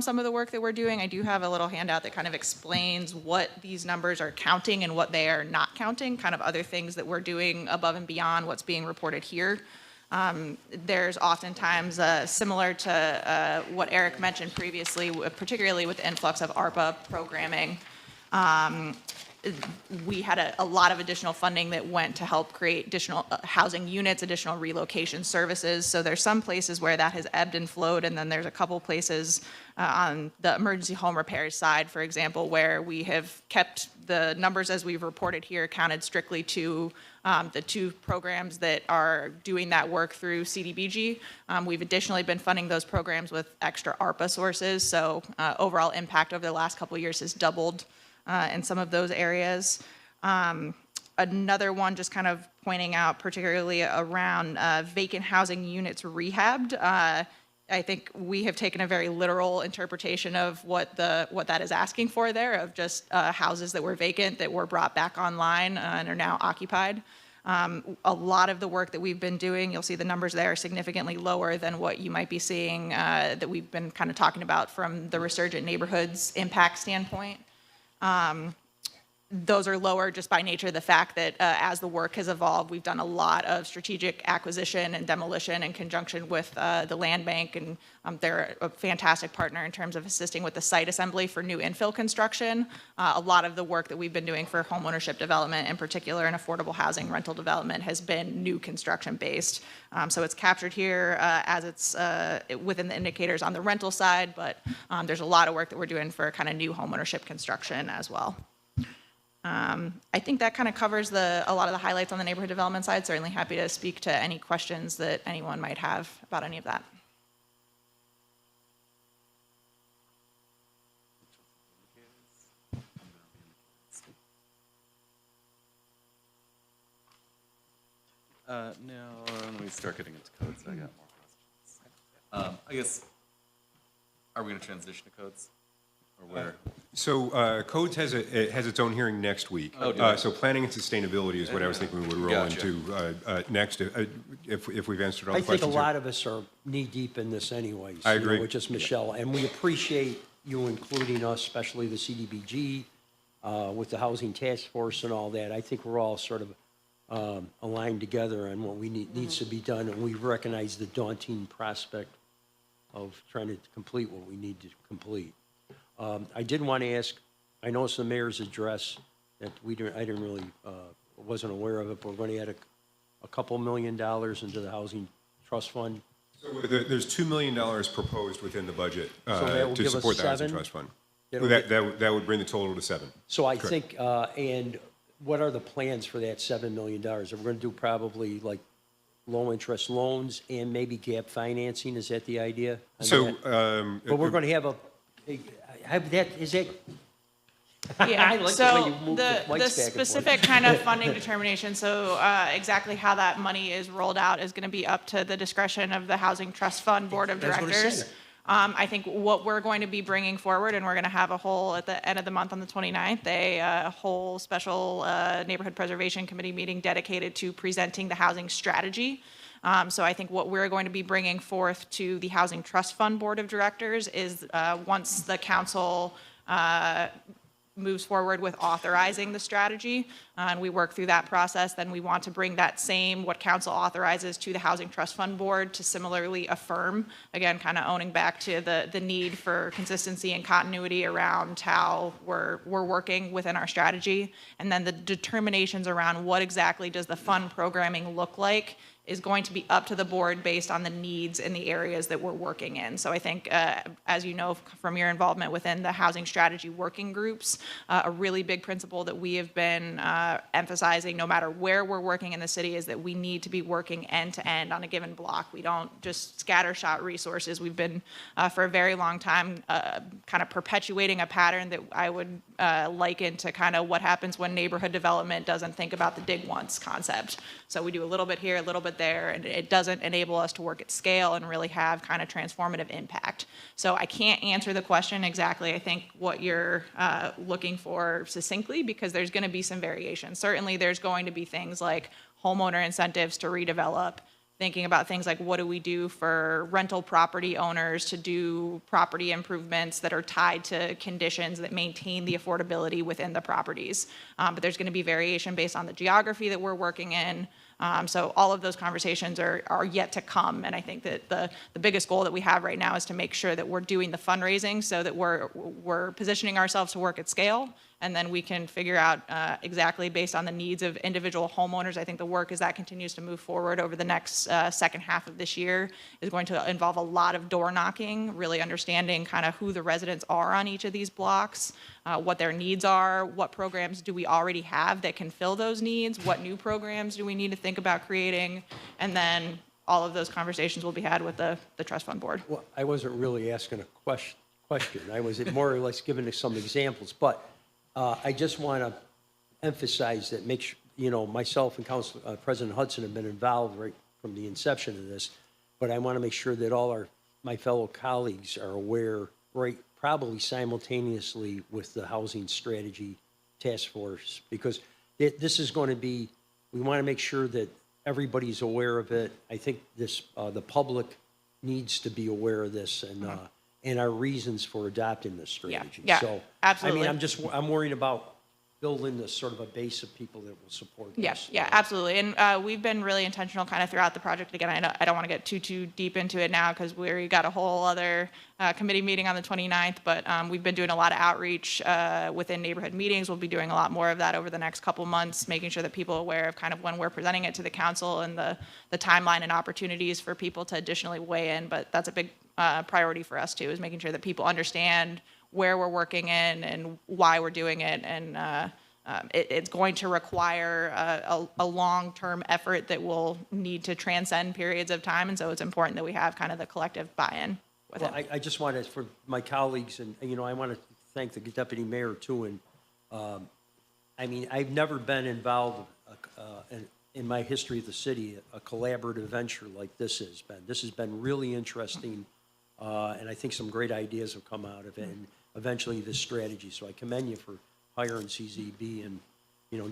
some of the work that we're doing. I do have a little handout that kind of explains what these numbers are counting and what they are not counting, kind of other things that we're doing above and beyond what's being reported here. There's oftentimes, similar to what Eric mentioned previously, particularly with the influx of ARPA programming, we had a lot of additional funding that went to help create additional housing units, additional relocation services. So there's some places where that has ebbed and flowed, and then there's a couple places on the emergency home repairs side, for example, where we have kept the numbers as we've reported here counted strictly to the two programs that are doing that work through CDBG. We've additionally been funding those programs with extra ARPA sources, so overall impact over the last couple of years has doubled in some of those areas. Another one just kind of pointing out, particularly around vacant housing units rehabbed. I think we have taken a very literal interpretation of what that is asking for there, of just houses that were vacant that were brought back online and are now occupied. A lot of the work that we've been doing, you'll see the numbers there are significantly lower than what you might be seeing that we've been kind of talking about from the Resurgent Neighborhoods impact standpoint. Those are lower just by nature of the fact that as the work has evolved, we've done a lot of strategic acquisition and demolition in conjunction with the land bank, and they're a fantastic partner in terms of assisting with the site assembly for new infill construction. A lot of the work that we've been doing for homeownership development, in particular in affordable housing rental development, has been new construction based. So it's captured here as it's within the indicators on the rental side, but there's a lot of work that we're doing for kind of new homeownership construction as well. I think that kind of covers a lot of the highlights on the neighborhood development side. Certainly happy to speak to any questions that anyone might have about any of that. No, let me start getting into codes. I got more questions. I guess, are we going to transition to codes? Or where? So codes has its own hearing next week. So planning and sustainability is what I was thinking we would roll Gotcha. into next, if we've answered all I the think questions. a lot of us are knee-deep in this anyways. I you know, agree. with just Michelle, and we appreciate you including us, especially the CDBG, with the Housing Task Force and all that. I think we're all sort of aligned together on what we needs to be done, and we recognize the daunting prospect of trying to complete what we need to complete. I did want to ask, I noticed the mayor's address that I didn't really, wasn't aware of it, but we're going to add a couple $1 million into the Housing Trust Fund. So there's $2 million proposed within the budget that will to give us support the Housing 7? Trust Fund. That'll That would bring the total to 7. So I Correct. think, and what are the plans for that $7 million? Are we going to do probably like low-interest loans and maybe gap financing? Is that the idea? So, But we're going to have that, is that? I Yeah, like the way so you move the mics back the and forth. specific kind of funding determination, so exactly how that money is rolled out is going to be up to the discretion of the Housing Trust Fund Board of I was gonna say Directors. that. I think what we're going to be bringing forward, and we're going to have a whole, at the end of the month on the 29th, a whole special Neighborhood Preservation Committee meeting dedicated to presenting the housing strategy. So I think what we're going to be bringing forth to the Housing Trust Fund Board of Directors is once the council moves forward with authorizing the strategy, and we work through that process, then we want to bring that same, what council authorizes, to the Housing Trust Fund Board to similarly affirm, again, kind of owning back to the need for consistency and continuity around how we're working within our strategy. And then the determinations around what exactly does the fund programming look like is going to be up to the board based on the needs in the areas that we're working in. So I think, as you know from your involvement within the housing strategy working groups, a really big principle that we have been emphasizing no matter where we're working in the city is that we need to be working end to end on a given block. We don't just scattershot resources. We've been, for a very long time, kind of perpetuating a pattern that I would liken to kind of what happens when neighborhood development doesn't think about the dig once concept. So we do a little bit here, a little bit there, and it doesn't enable us to work at scale and really have kind of transformative impact. So I can't answer the question exactly, I think, what you're looking for succinctly, because there's going to be some variation. Certainly there's going to be things like homeowner incentives to redevelop, thinking about things like what do we do for rental property owners to do property improvements that are tied to conditions that maintain the affordability within the properties. But there's going to be variation based on the geography that we're working in. So all of those conversations are yet to come. And I think that the biggest goal that we have right now is to make sure that we're doing the fundraising so that we're positioning ourselves to work at scale. And then we can figure out exactly based on the needs of individual homeowners. I think the work as that continues to move forward over the next second half of this year is going to involve a lot of door knocking, really understanding kind of who the residents are on each of these blocks, what their needs are, what programs do we already have that can fill those needs, what new programs do we need to think about creating, and then all of those conversations will be had with the trust fund board. Well, I wasn't really asking a question. I was more or less giving some examples, but I just want to emphasize that myself and President Hudson have been involved right from the inception of this, but I want to make sure that all my fellow colleagues are aware, right, probably simultaneously with the Housing Strategy Task Force, because this is going to be, we want to make sure that everybody's aware of it. I think the public needs to be aware of this and our reasons for adopting this strategy. Yeah, so, absolutely. I mean, I'm worried about building this sort of a base of people that will support this. Yeah, absolutely. And we've been really intentional kind of throughout the project. Again, I don't want to get too deep into it now because we got a whole other committee meeting on the 29th, but we've been doing a lot of outreach within neighborhood meetings. We'll be doing a lot more of that over the next couple months, making sure that people are aware of kind of when we're presenting it to the council and the timeline and opportunities for people to additionally weigh in. But that's a big priority for us too, is making sure that people understand where we're working in and why we're doing it. And it's going to require a long-term effort that will need to transcend periods of time. And so it's important that we have kind of the collective buy-in with it. I just wanted, for my colleagues, and I want to thank the deputy mayor too. And I mean, I've never been involved in my history of the city, a collaborative venture like this has been. This has been really interesting. And I think some great ideas have come out of it, and eventually this strategy. So I commend you for hiring CZB and,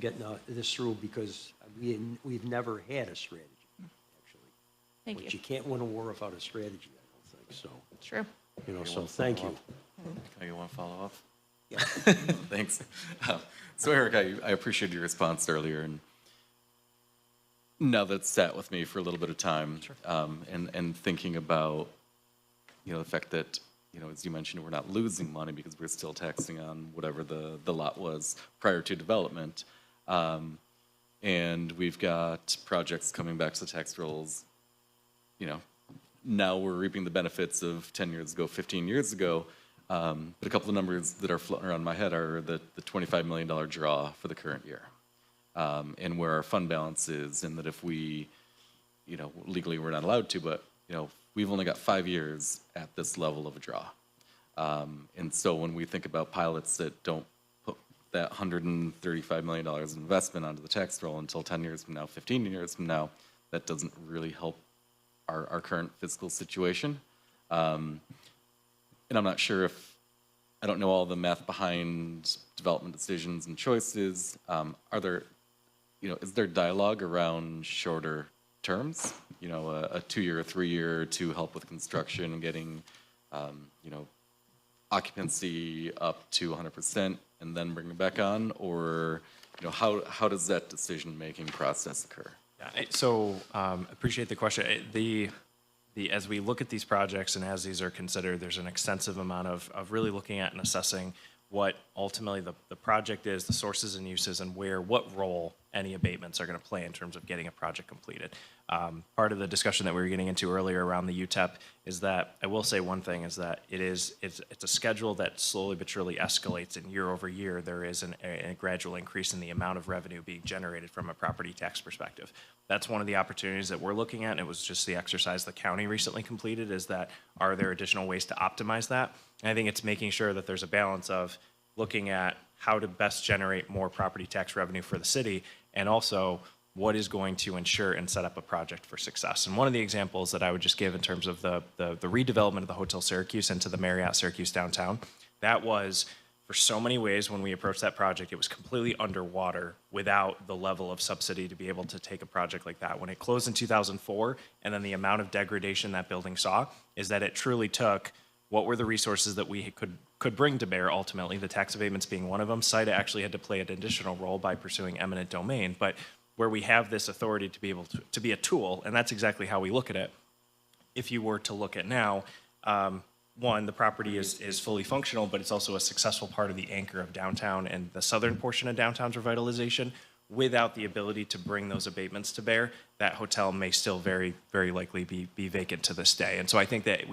getting this through, because we've never had a strategy, actually. Thank But you. you can't win a war without a strategy, I don't think, so. True. So thank you. Can I get one follow-up? Yeah. Thanks. So Eric, I appreciated your response earlier, and now that it's sat with me for a little bit of time, and thinking about, the fact that, as you mentioned, we're not losing money because we're still taxing on whatever the lot was prior to development. And we've got projects coming back to the tax rolls, now we're reaping the benefits of 10 years ago, 15 years ago. But a couple of numbers that are floating around my head are the $25 million draw for the current year, and where our fund balance is, and that if we, legally we're not allowed to, but, we've only got 5 years at this level of a draw. And so when we think about pilots that don't put that $135 million investment onto the tax roll until 10 years from now, 15 years from now, that doesn't really help our current fiscal situation. And I'm not sure I don't know all the math behind development decisions and choices. Are there, is there dialogue around shorter terms? A 2-year, 3-year to help with construction and getting, occupancy up to 100% and then bring it back on? Or, how does that decision-making process occur? Yeah, so appreciate the question. As we look at these projects and as these are considered, there's an extensive amount of really looking at and assessing what ultimately the project is, the sources and uses, and what role any abatements are going to play in terms of getting a project completed. Part of the discussion that we were getting into earlier around the UTEP is that, I will say one thing, is that it's a schedule that slowly but surely escalates, and year over year there is a gradual increase in the amount of revenue being generated from a property tax perspective. That's one of the opportunities that we're looking at, and it was just the exercise the county recently completed, is that are there additional ways to optimize that? And I think it's making sure that there's a balance of looking at how to best generate more property tax revenue for the city, and also what is going to ensure and set up a project for success. And one of the examples that I would just give in terms of the redevelopment of the Hotel Syracuse into the Marriott Syracuse downtown, that was, for so many ways, when we approached that project, it was completely underwater without the level of subsidy to be able to take a project like that. When it closed in 2004, and then the amount of degradation that building saw, is that it truly took what were the resources that we could bring to bear ultimately, the tax abatements being one of them. SIDA actually had to play an additional role by pursuing eminent domain, but where we have this authority to be able to be a tool, and that's exactly how we look at it. If you were to look at now, one, the property is fully functional, but it's also a successful part of the anchor of downtown and the southern portion of downtown's revitalization. Without the ability to bring those abatements to bear, that hotel may still very, very likely be vacant to this day. And so I think that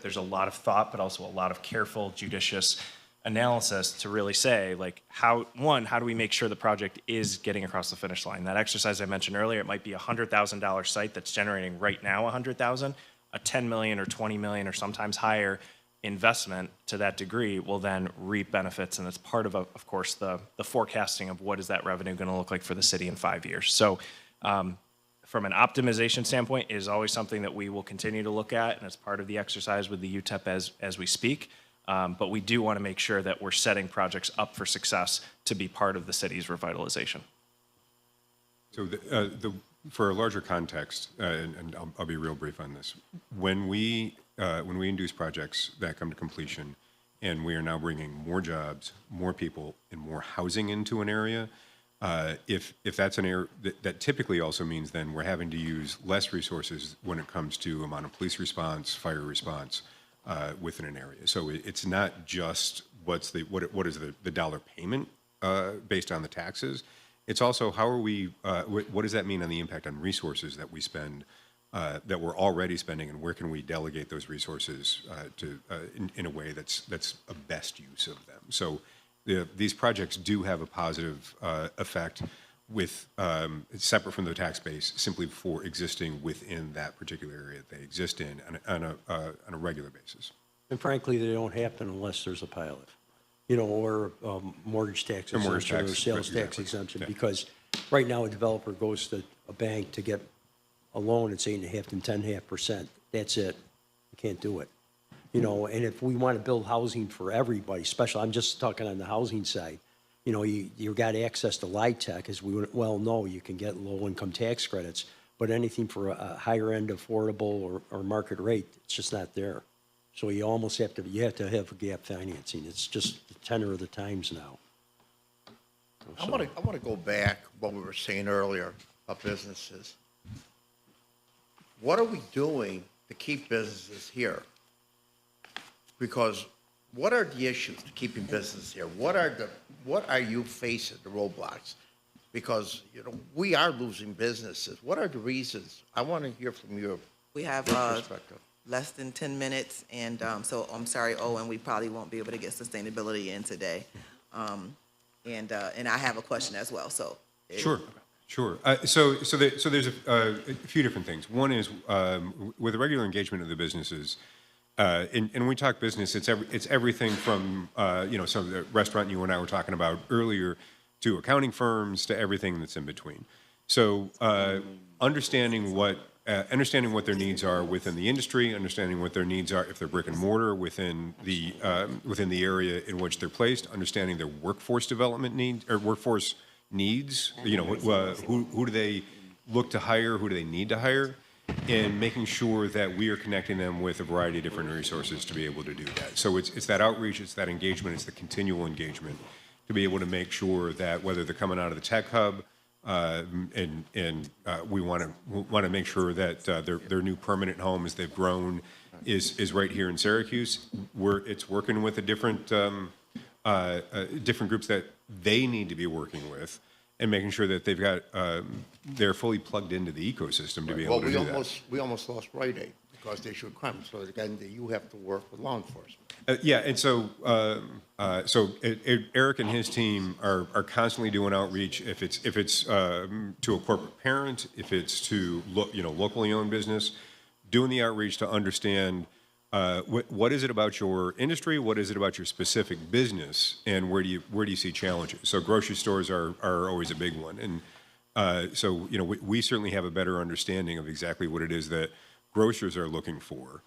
there's a lot of thought, but also a lot of careful, judicious analysis to really say, like, how do we make sure the project is getting across the finish line? That exercise I mentioned earlier, it might be a $100,000 site that's generating right now $100,000, a 10 million or 20 million or sometimes higher investment to that degree will then reap benefits, and it's part of course, the forecasting of what is that revenue going to look like for the city in 5 years. So from an optimization standpoint, it is always something that we will continue to look at, and it's part of the exercise with the UTEP as we speak. But we do want to make sure that we're setting projects up for success to be part of the city's revitalization. So for a larger context, and I'll be real brief on this, when we induce projects that come to completion, and we are now bringing more jobs, more people, and more housing into an area, if that's an area that typically also means then we're having to use less resources when it comes to amount of police response, fire response within an area. So it's not just what is the dollar payment based on the taxes. It's also how are we, what does that mean on the impact on resources that we spend, that we're already spending, and where can we delegate those resources in a way that's a best use of them? So these projects do have a positive effect with separate from the tax base, simply for existing within that particular area that they exist in on a regular basis. And frankly, they don't happen unless there's a pilot, or mortgage tax exemption or sales tax exemption. Yeah. Because right now, a developer goes to a bank to get a loan, it's 8.5% and 10.5%. That's it. You can't do it. And if we want to build housing for everybody, especially, I'm just talking on the housing side, you got access to LIHTC, as we well know, you can get low-income tax credits, but anything for a higher-end affordable or market rate, it's just not there. So you almost have to have gap financing. It's just the tenor of the times now. I want to go back what we were saying earlier about businesses. What are we doing to keep businesses here? Because what are the issues to keeping business here? What are you facing, the roadblocks? Because, we are losing businesses. What are the reasons? I want to hear from your We have perspective. less than 10 minutes, and so I'm sorry, Owen, we probably won't be able to get sustainability in today. And I have a question as well, so. Sure. So there's a few different things. One is with the regular engagement of the businesses, and when we talk business, it's everything from some of the restaurant you and I were talking about earlier, to accounting firms, to everything that's in between. So understanding what their needs are within the industry, understanding what their needs are if they're brick and mortar within the area in which they're placed, understanding their workforce development needs or workforce needs. Who do they look to hire? Who do they need to hire? and making sure that we are connecting them with a variety of different resources to be able to do that. So it's that outreach, it's that engagement, it's the continual engagement to be able to make sure that whether they're coming out of the tech hub, we want to make sure that their new permanent home as they've grown is right here in Syracuse. It's working with the different groups that they need to be working with, and making sure that they've got they're fully plugged into the ecosystem to be able to do that. We almost lost Rite Aid because they should come. So again, you have to work with law enforcement. Yeah, and so Eric and his team are constantly doing outreach. If it's to a corporate parent, if it's to locally owned business, doing the outreach to understand what is it about your industry, what is it about your specific business, and where do you see challenges. So grocery stores are always a big one, and so we certainly have a better understanding of exactly what it is that grocers are looking for.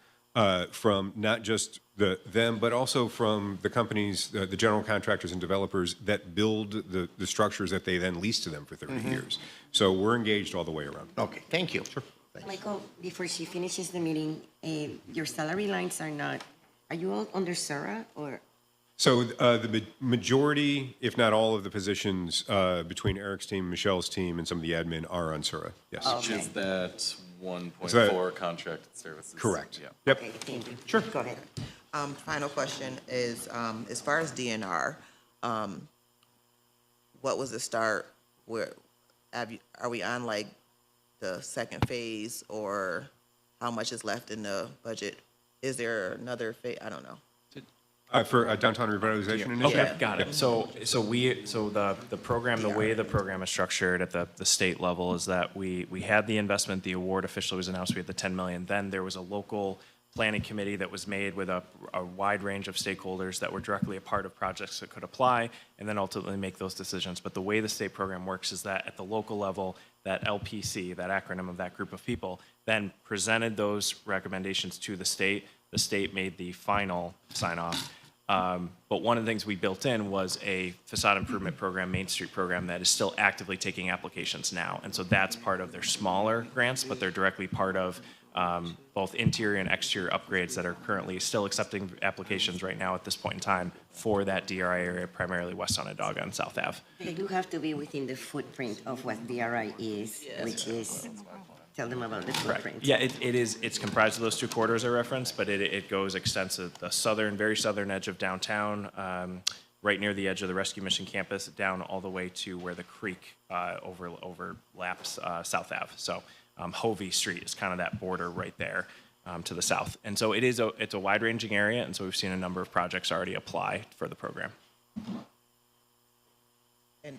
From not just them, but also from the companies, the general contractors and developers that build the structures that they then lease to them for 30 years. So we're engaged all the way around. Okay, thank you. Sure. Michael, before she finishes the meeting, your salary lines are you all under SURA or? So the majority, if not all of the positions between Eric's team, Michelle's team, and some of the admin are on SURA, yes. Which is that 1.4 that- contracted services. Correct. Yeah. Yep. Okay, thank you. Sure. Go ahead. Final question is, as far as DNR, what was the start? Where are we on like the second phase, or how much is left in the budget? Is there another phase? I don't know. For a downtown revitalization initiative? Okay, got it. So the program, the way the program is structured at the state level is that we had the investment, the award officially was announced, we had the 10 million. Then there was a local planning committee that was made with a wide range of stakeholders that were directly a part of projects that could apply, and then ultimately make those decisions. But the way the state program works is that at the local level, that LPC, that acronym of that group of people, then presented those recommendations to the state. The state made the final sign-off. But one of the things we built in was a facade improvement program, Main Street program, that is still actively taking applications now. And so that's part of their smaller grants, but they're directly part of both interior and exterior upgrades that are currently still accepting applications right now at this point in time for that DRI area, primarily West Onondaga and South Ave. They do have to be within the footprint of what DRI is, which is, tell them about the footprint. Yeah, it's comprised of those two corridors I referenced, but it goes extensive, the very southern edge of downtown, right near the edge of the Rescue Mission campus, down all the way to where the creek overlaps South Ave. So Hovey Street is kind of that border right there to the south. And so it's a wide-ranging area, and so we've seen a number of projects already apply for the program.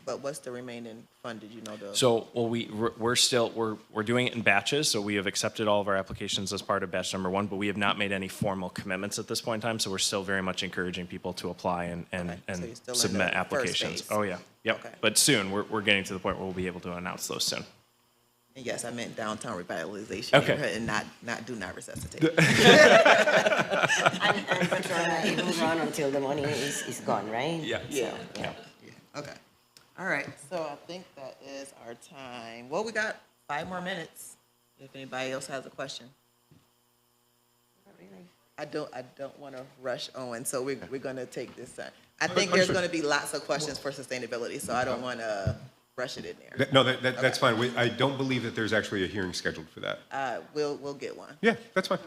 But what's the remaining fund? Did you know the? So, well, we're doing it in batches. So we have accepted all of our applications as part of batch number 1, but we have not made any formal commitments at this point in time. So we're still very much encouraging people to apply and So you're still in submit the first applications. phase. Oh yeah, yep. Okay. But soon we're getting to the point where we'll be able to announce those soon. And yes, I meant downtown revitalization. Okay. And do not resuscitate. And it will run until the money is gone, right? Yeah. Yeah. Okay. All right. So I think that is our time. Well, we got 5 more minutes. If anybody else has a question. I don't want to rush Owen, so we're going to take this time. I think there's going to be lots of questions for sustainability, so I don't want to rush it in there. No, that's fine. I don't believe that there's actually a hearing scheduled for that. We'll get one. Yeah, that's fine.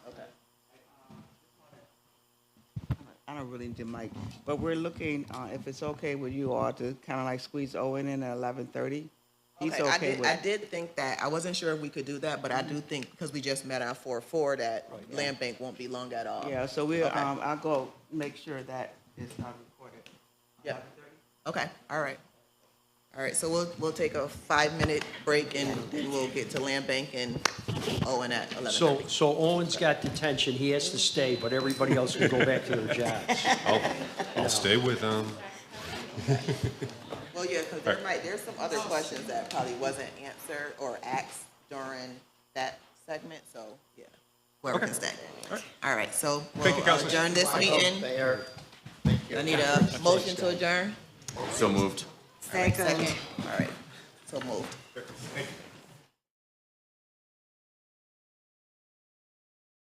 Okay. I don't really need the mic, but we're looking, if it's okay with you all, to kind of like squeeze Owen in at 11:30. He's okay with I it. did think that. I wasn't sure if we could do that, but I do think, because we just met our 4-4, that Land Bank won't be long at all. Yeah, so we'll, Okay. I'll go make sure that it's not recorded. Yeah. Okay, all right. All right, so we'll take a 5-minute break, and then we'll get to Land Bank and Owen at 11:30. So Owen's got detention, he has to stay, but everybody else can go back to their jobs. I'll stay with them. Well, yeah, because there's some other questions that probably wasn't answered or asked during that segment, so, yeah, whoever can stay. All right, so Thank you, we'll Councilman. adjourn this meeting. I need a motion to adjourn. So moved. Second. All right, so moved.